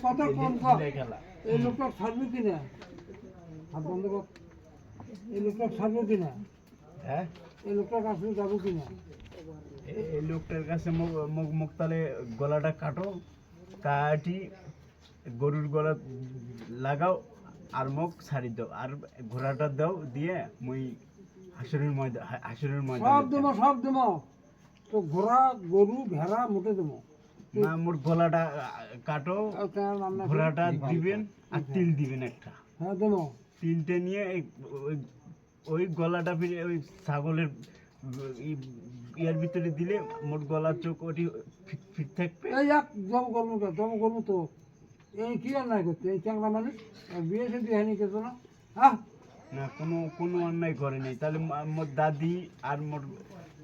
কথা কম কর এই লোকটা ছাড়বে কিনা হাত বন্ধ কর এই লোকটা ছাড়বে কিনা হ্যাঁ এই লোকটার কাছে যাবো কিনা এই লোকটার কাছে মুখ তালে গলাটা কাটো কাটি গরুর গলা লাগাও আর মুখ ছাড়ি দাও আর ঘোড়াটা দাও দিয়ে মুই হাসুরের ময়দান সব দেবো তো ঘোড়া গরু ভেড়া মুটে দেবো না মোর গলাটা কাটো ঘোড়াটা দিবেন আর তিল দিবেন একটা হ্যাঁ দেবো তিলটা নিয়ে ওই গলাটা ফিরে ওই ছাগলের ইয়ার ভিতরে দিলে মোট গলার চোখ ওটি ফিট থাকবে এই এক জম করবো তো এই কি অন্যায় করছে এই চ্যাংরা মানুষ বিয়ে সে দিয়ে হয়নি কেতো না হ্যাঁ না কোনো অন্যায় করে নাই তাহলে মোর দাদি আর মোর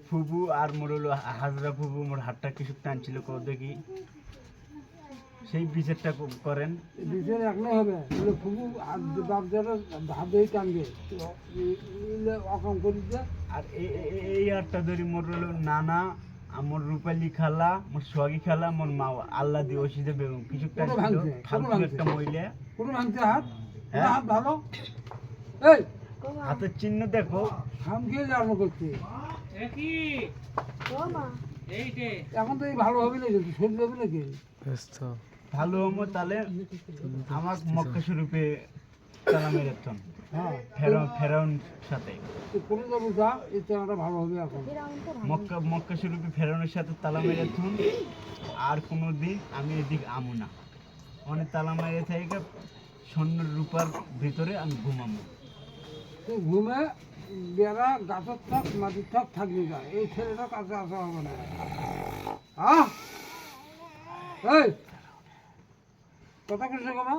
ফুবু আর মোর হলো হাজরা ফুবু মোর হাতটা কিছু টানছিল দেখি সেই বিচারটা করেন বিচার এখনো হবে ফুবু বাপ যারা হাত ধরে টানবে অকাম করি আর এই হাতটা ধরি মোর হলো নানা আমার রূপালী খালা মোর সোহাগী খালা মোর মা আল্লাহ দিয়ে ওষুধে বেগম কিছু একটা মহিলা কোনো ভাঙছে হাত হ্যাঁ হাত ভালো এই হাতের চিহ্ন দেখো হাম খেয়ে যাওয়ানো করছে এখন তো এই ভালো হবে না কিন্তু শরীর হবে নাকি ভালো হবো তাহলে আমার মক্কা শরীফে তালা মেরেছেন হ্যাঁ ফেরাউন সাথে করে যাবো যা এই চানাটা ভালো হবে এখন মক্কা শরীফে ফেরাউনের সাথে তালা মেরেছেন আর কোনো দিন আমি এদিক আমু না অনেক তালা মেরে থেকে স্বর্ণ রূপার ভিতরে আমি ঘুমাবো ঘুমে বেড়া গাছের থাক মাটির থাক থাকবে যা এই ছেলেটা কাছে আসা হবে না এই কথা কিছু কমা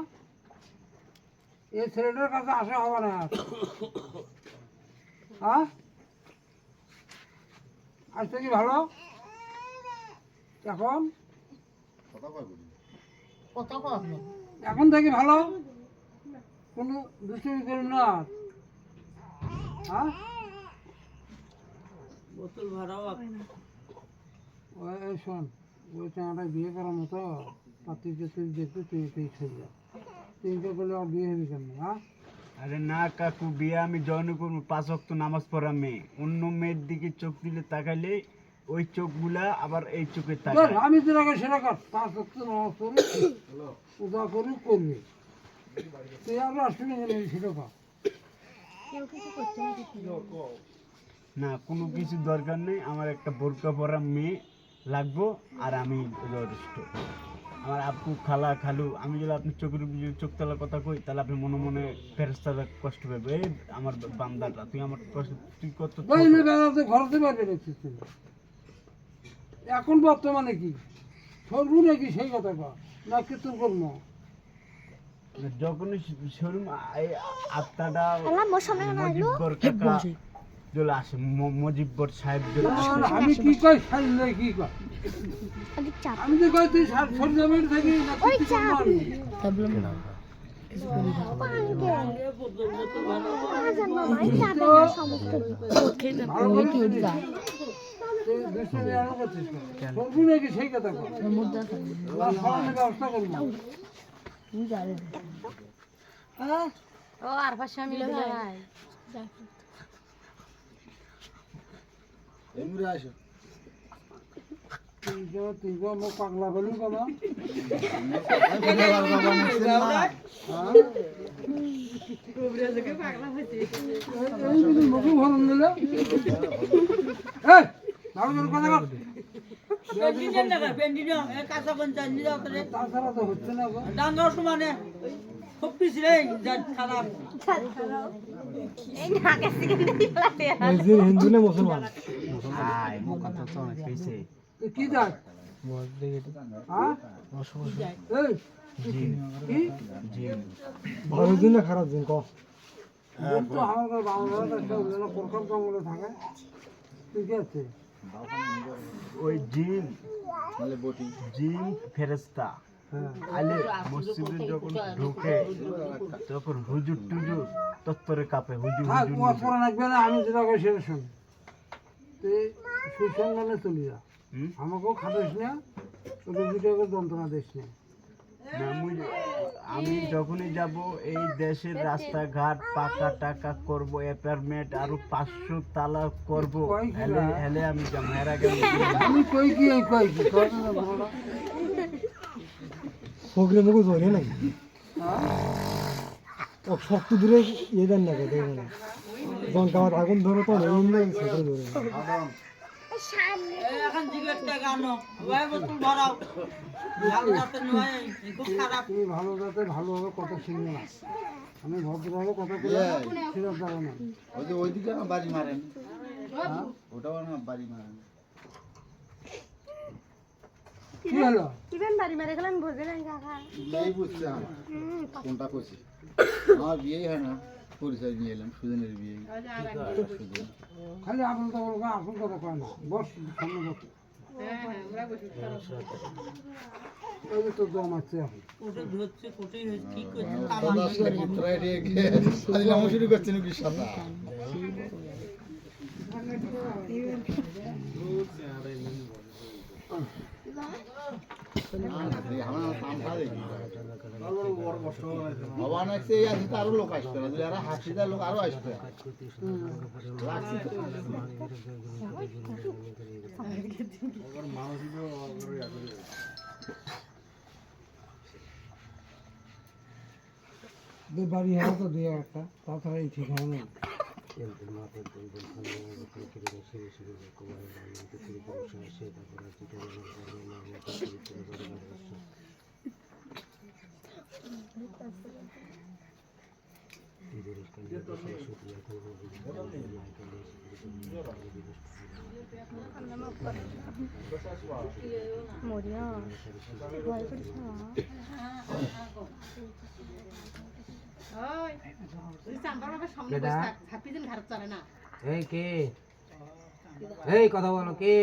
এই ছেলেটার কাছে আসা হবে না আজ থেকে ভালো এখন থেকে ভালো কোনো দুষ্টুমি করুন না বোতল ভরাও ওই শোন ওই চাঁটা বিয়ে করার মতো পাতি তুই দেখতে তুই ছেড়ে যা তিনটে করলে আর বিয়ে হবে কেন আরে না কাকু বিয়ে আমি জয়েন করবো 5 ওয়াক্ত নামাজ পড়া মেয়ে অন্য মেয়ের দিকে চোখ দিলে তাকাইলে ওই চোখগুলা আবার এই চোখে তাকায় আমি তোর আগে সেটা কর 5 ওয়াক্ত নামাজ পড়ি উদা করি করবি তুই আবার আসলে সেটা কর না কোনো কিছু দরকার নেই আমার একটা বোরকা পরা মেয়ে লাগবো আর আমি যথেষ্ট আমার আপু খালা খালু আমি যদি আপনি চোখ তোলার কথা কই তাহলে আপনি মনে মনে ফেরেশতারা কষ্ট পাবে এই আমার বান্দাটা তুই আমার কষ্ট তুই কত ঘরতে পারবে এখন বর্তমানে কি সরবু নাকি সেই কথা কর না কীর্তন করবো যখনই শোরুম আত্মাটা মজিব্বর কাকা চলে আসে মজিব্বর সাহেব আমি কি কই সাইলে কি কই আমি তো কই তুই সরজমের থাকি না কি সেই কথা ব্যবস্থা করবো ও আর পাশে আমি তুই মোক পাগলা বলি বাবা মুখে ভরণ দিল তাছাড়া তো হচ্ছে না ডাঙ্গার সমানে খুব পিছলে খারাপ হিন্দু না মুসলমান কি যাক ভালো দিন না খারাপ দিন কম তো আমার বাংলা প্রখর জঙ্গলে থাকে ঠিক আছে ওই জিন ফেরেশতা আলে মসজিদে যখন ঢুকে তখন হুজুর টুজুর তত্তরে কাঁপে হুজুর আমি যেটা কই সেটা শুন তুই সুসম্মানে চলি যা আমাকেও খাটিস না তোকে দুটো যন্ত্রণা দিস না আমি যখনই যাব এই দেশের রাস্তাঘাট পাকা টাকা করব, অ্যাপার্টমেন্ট আরো 500 তালা করব, হেলে হেলে আমি যাবো। এর আগে আমি কই কি এই কই কি তোর না বড়রা প্রোগ্রাম মুখে ধরে নাই ও শক্ত দূরে ইয়ে দেন না দেখে না যখন কামাত আগুন ধরে তো এমনি সেটা ধরে এখন জিগের টাকা আনো ওই বোতল ভরাও ভালো যাতে নয় খুব খারাপ তুমি ভালো যাতে ভালোভাবে কথা শিখবে না আমি ভদ্রভাবে কথা বলে ফেরত যাবো না ওই যে ওইদিকে না বাড়ি মারেন, ওটাও না বাড়ি মারেন। কি হলো কিবেন বাড়ি মারে গেলেন বলবে না কাকা এই বুঝছে আমার কোনটা করছি। আমার বিয়েই হয় না, পরিচয় নিয়ে এলাম, সুজনের বিয়ে। সুজন খালি আপন তো বলবো আসল কথা কয় না বস সামনে বস এই যে তোর দম আছে এখন কোটে ধরছে কোটে কি করছে দাদা আসলে পুত্রায় রেখে আজ নাম শুরু করছেন কি সাদা। ভগবান আছে আরো লোক আসবে না, যদি আরো হাসিদার লোক আরো আসবে। লাগছে তো। বাড়ি হওয়া তো দুই একটা তাছাড়া এই ঠিকানা নেই মরিয়া ভয় করছ এই কে এই কথা বলো কে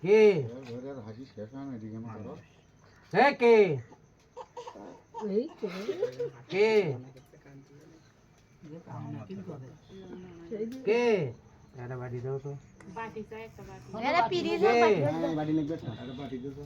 কে ঘরে আর হাসি শেষ হয় না, এদিকে আমার ধরো। এই কে কে কে একটা বাড়ি দাও তো এরা পিরি কে বাড়ি লাগবে না, আরে বাড়ি দিও তো।